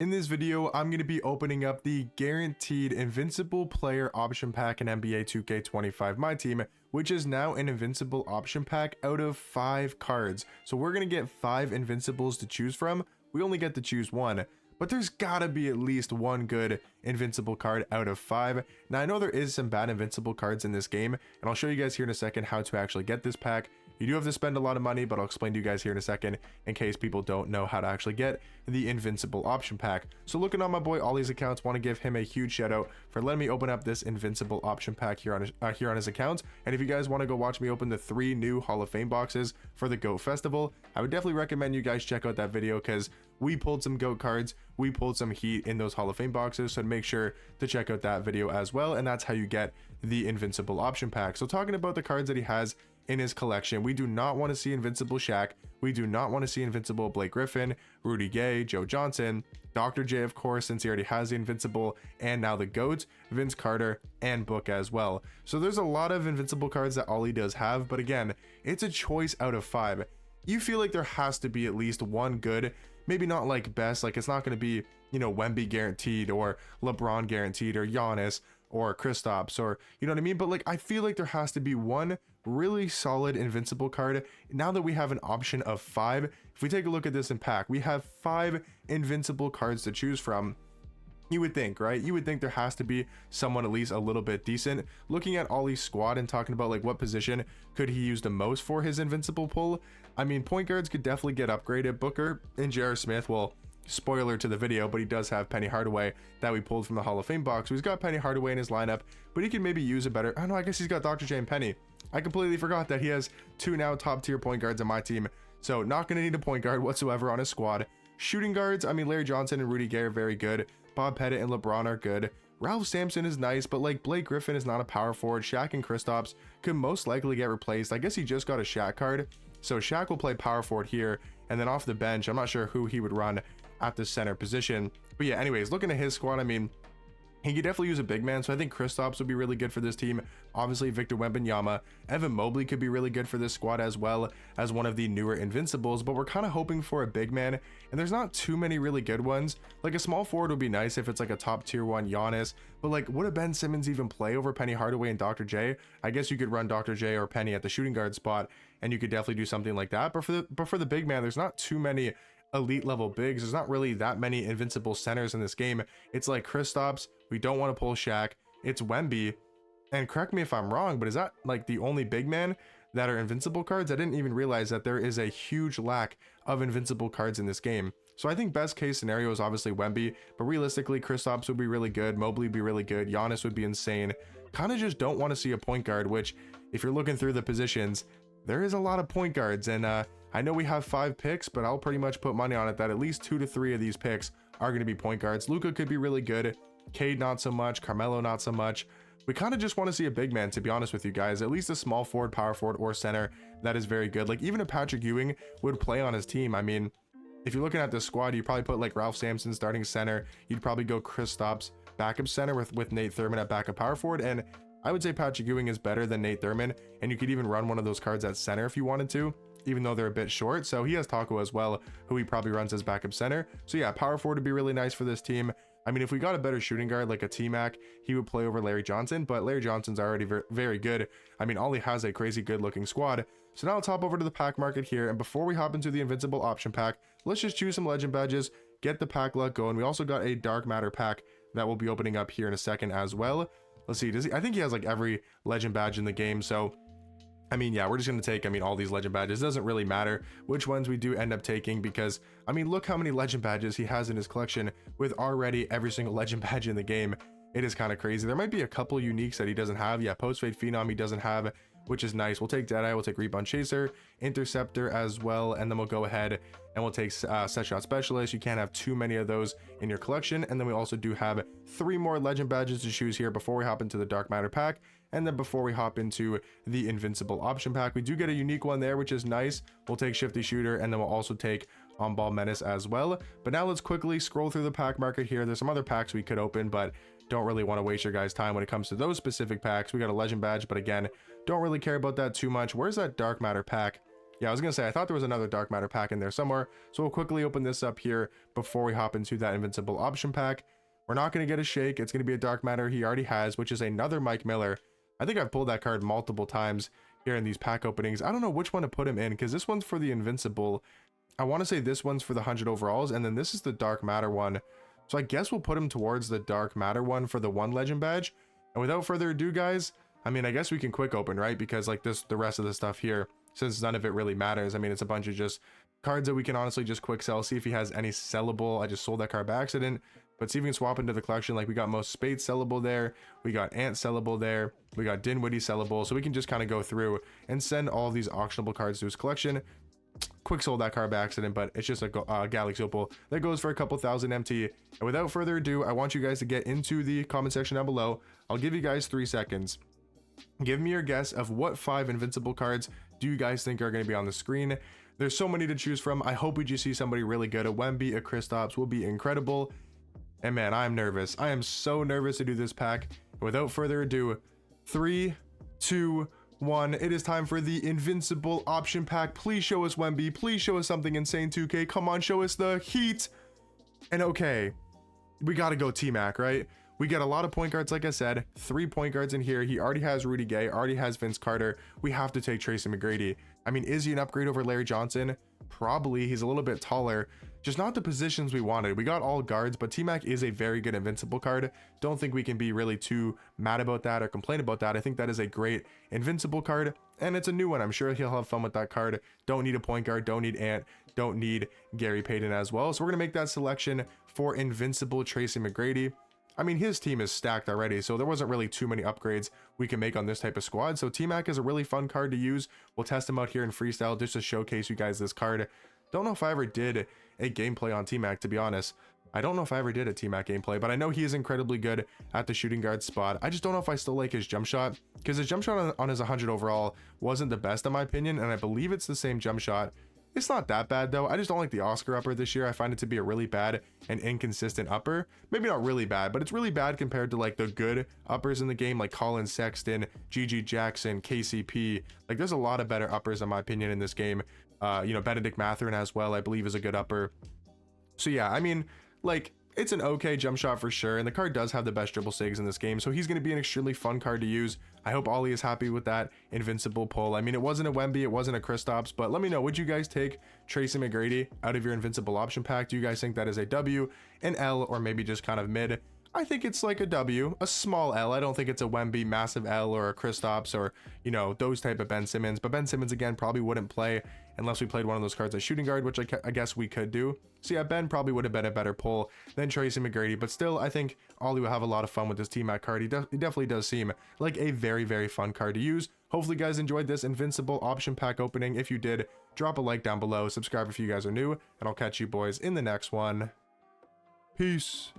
In this video, I'm going to be opening up the guaranteed Invincible player option pack in NBA 2K25 Myteam, which is now an Invincible option pack out of 5 cards. So we're going to get 5 Invincibles to choose from. We only get to choose one, but there's gotta be at least one good Invincible card out of 5. Now I know there is some bad Invincible cards in this game, and I'll show you guys here in a second how to actually get this pack. You do have to spend a lot of money, but I'll explain to you guys here in a second in case people don't know how to actually get the Invincible option pack. So looking on my boy Ollie's accounts, want to give him a huge shout out for letting me open up this Invincible option pack here on his account. And if you guys want to go watch me open the 3 new Hall of Fame boxes for the GOAT Festival, I would definitely recommend you guys check out that video because we pulled some GOAT cards, we pulled some heat in those Hall of Fame boxes, so make sure to check out that video as well. And that's how you get the Invincible option pack. So talking about the cards that he has in his collection, we do not want to see Invincible Shaq, we do not want to see Invincible Blake Griffin, Rudy Gay, Joe Johnson, Dr. J of course since he already has the Invincible, and now the GOAT, Vince Carter, and Book as well. So there's a lot of Invincible cards that Ollie does have, but again, it's a choice out of 5. You feel like there has to be at least one good, maybe not like best, like it's not going to be, you know, Wemby guaranteed or LeBron guaranteed or Giannis or Kristaps, or you know what I mean, but like I feel like there has to be one really solid Invincible card. Now that we have an option of 5, if we take a look at this in pack, we have 5 Invincible cards to choose from. You would think, right? You would think there has to be someone at least a little bit decent. Looking at Ollie's squad and talking about like what position could he use the most for his Invincible pull, I mean, point guards could definitely get upgraded. Booker and J.R. Smith, well, spoiler to the video, but he does have Penny Hardaway that we pulled from the Hall of Fame box. So he's got Penny Hardaway in his lineup, but he can maybe use a better, I don't know, I guess he's got Dr. J and Penny. I completely forgot that he has 2 now top tier point guards on my team. So not going to need a point guard whatsoever on his squad. Shooting guards, I mean, Larry Johnson and Rudy Gay are very good. Bob Pettit and LeBron are good. Ralph Sampson is nice, but like Blake Griffin is not a power forward. Shaq and Kristaps could most likely get replaced. I guess he just got a Shaq card, so Shaq will play power forward here, and then off the bench, I'm not sure who he would run at the center position. But yeah, anyways, looking at his squad, I mean, he could definitely use a big man, so I think Kristaps would be really good for this team. Obviously, Victor Wembanyama. Evan Mobley could be really good for this squad as well as one of the newer Invincibles, but we're kind of hoping for a big man, and there's not too many really good ones. Like a small forward would be nice if it's like a top tier 1 Giannis, but like would a Ben Simmons even play over Penny Hardaway and Dr. J? I guess you could run Dr. J or Penny at the shooting guard spot, and you could definitely do something like that. But for the big man, there's not too many elite level bigs. There's not really that many Invincible centers in this game. It's like Kristaps, we don't want to pull Shaq, it's Wemby, and correct me if I'm wrong, but is that like the only big man that are Invincible cards? I didn't even realize that there is a huge lack of Invincible cards in this game. So I think best case scenario is obviously Wemby, but realistically Kristaps would be really good, Mobley would be really good, Giannis would be insane. Kind of just don't want to see a point guard, which if you're looking through the positions, there is a lot of point guards, and I know we have 5 picks, but I'll pretty much put money on it that at least 2 to 3 of these picks are going to be point guards. Luka could be really good, Cade not so much, Carmelo not so much. We kind of just want to see a big man, to be honest with you guys, at least a small forward, power forward, or center that is very good. Like even a Patrick Ewing would play on his team. I mean, if you're looking at this squad, you probably put like Ralph Sampson starting center, you'd probably go Kristaps backup center with Nate Thurman at backup power forward, and I would say Patrick Ewing is better than Nate Thurman, and you could even run one of those cards at center if you wanted to, even though they're a bit short. So he has Taco as well, who he probably runs as backup center. So yeah, power forward would be really nice for this team. I mean, if we got a better shooting guard like a T-Mac, he would play over Larry Johnson, but Larry Johnson's already very good. I mean, Ollie has a crazy good looking squad. So now let's hop over to the pack market here, and before we hop into the Invincible option pack, let's just choose some legend badges, get the pack luck going. We also got a Dark Matter pack that we'll be opening up here in a second as well. Let's see, I think he has like every legend badge in the game, so I mean, yeah, we're just going to take, I mean, all these legend badges. It doesn't really matter which ones we do end up taking because, I mean, look how many legend badges he has in his collection with already every single legend badge in the game. It is kind of crazy. There might be a couple uniques that he doesn't have. Yeah, Post-Fade Phenom he doesn't have, which is nice. We'll take Deadeye, we'll take Rebound Chaser, Interceptor as well, and then we'll go ahead and we'll take Set Shot Specialist. You can't have too many of those in your collection. And then we also do have 3 more legend badges to choose here before we hop into the Dark Matter pack. And then before we hop into the Invincible option pack, we do get a unique one there, which is nice. We'll take Shifty Shooter, and then we'll also take On Ball Menace as well. But now let's quickly scroll through the pack market here. There's some other packs we could open, but don't really want to waste your guys' time when it comes to those specific packs. We got a legend badge, but again, don't really care about that too much. Where's that Dark Matter pack? Yeah, I was gonna say, I thought there was another dark matter pack in there somewhere. So we'll quickly open this up here before we hop into that invincible option pack. We're not gonna get a shake. It's gonna be a dark matter he already has, which is another Mike Miller. I think I've pulled that card multiple times here in these pack openings. I don't know which one to put him in, because this one's for the invincible. I want to say this one's for the 100 overalls, and then this is the dark matter one. So I guess we'll put him towards the dark matter one for the 1 legend badge. And without further ado, guys, I mean, I guess we can quick open, right? Because like the rest of the stuff here, since none of it really matters. I mean, it's a bunch of just cards that we can honestly just quick sell, see if he has any sellable. I just sold that card by accident, but see if we can swap into the collection. Like we got most spades sellable there, we got ant sellable there, we got Dinwiddie sellable, so we can just kind of go through and send all these auctionable cards to his collection. Quick sold that card by accident, but it's just a Galaxy Opal that goes for a couple thousand MT. And without further ado, I want you guys to get into the comment section down below. I'll give you guys 3 seconds. Give me your guess of what 5 invincible cards do you guys think are going to be on the screen. There's so many to choose from. I hope we just see somebody really good. A Wemby, a Kristaps will be incredible. And man, I'm nervous. I am so nervous to do this pack. Without further ado, 3, 2, 1. It is time for the invincible option pack. Please show us Wemby. Please show us something insane, 2K. Come on, show us the heat. And okay, we got to go T-Mac, right? We get a lot of point guards, like I said, 3 point guards in here. He already has Rudy Gay, already has Vince Carter. We have to take Tracy McGrady. I mean, is he an upgrade over Larry Johnson? Probably. He's a little bit taller, just not the positions we wanted. We got all guards, but T-Mac is a very good invincible card. Don't think we can be really too mad about that or complain about that. I think that is a great invincible card, and it's a new one. I'm sure he'll have fun with that card. Don't need a point guard, don't need Ant, don't need Gary Payton as well. So we're gonna make that selection for invincible Tracy McGrady. I mean, his team is stacked already, so there wasn't really too many upgrades we can make on this type of squad. So T-Mac is a really fun card to use. We'll test him out here in freestyle just to showcase you guys this card. Don't know if I ever did a gameplay on T-Mac, to be honest. I don't know if I ever did a T-Mac gameplay, but I know he is incredibly good at the shooting guard spot. I just don't know if I still like his jump shot, because his jump shot on his 100 overall wasn't the best in my opinion, and I believe it's the same jump shot. It's not that bad though. I just don't like the Oscar upper this year. I find it to be a really bad and inconsistent upper. Maybe not really bad, but it's really bad compared to like the good uppers in the game, like Colin Sexton, GG Jackson, KCP. Like there's a lot of better uppers in my opinion in this game. You know, Benedict Mathurin as well, I believe is a good upper. So yeah, I mean, like it's an okay jump shot for sure, and the card does have the best dribble sigs in this game, so he's going to be an extremely fun card to use. I hope Ollie is happy with that invincible pull. I mean, it wasn't a Wemby, it wasn't a Kristaps, but let me know, would you guys take Tracy McGrady out of your invincible option pack? Do you guys think that is a W, an L, or maybe just kind of mid? I think it's like a W, a small L. I don't think it's a Wemby massive L or a Kristaps or, you know, those type of Ben Simmons. But Ben Simmons, again, probably wouldn't play unless we played one of those cards at shooting guard, which I guess we could do. So yeah, Ben probably would have been a better pull than Tracy McGrady. But still, I think Ollie will have a lot of fun with this T-Mac card. He definitely does seem like a very, very fun card to use. Hopefully you guys enjoyed this invincible option pack opening. If you did, drop a like down below. Subscribe if you guys are new. And I'll catch you boys in the next one. Peace.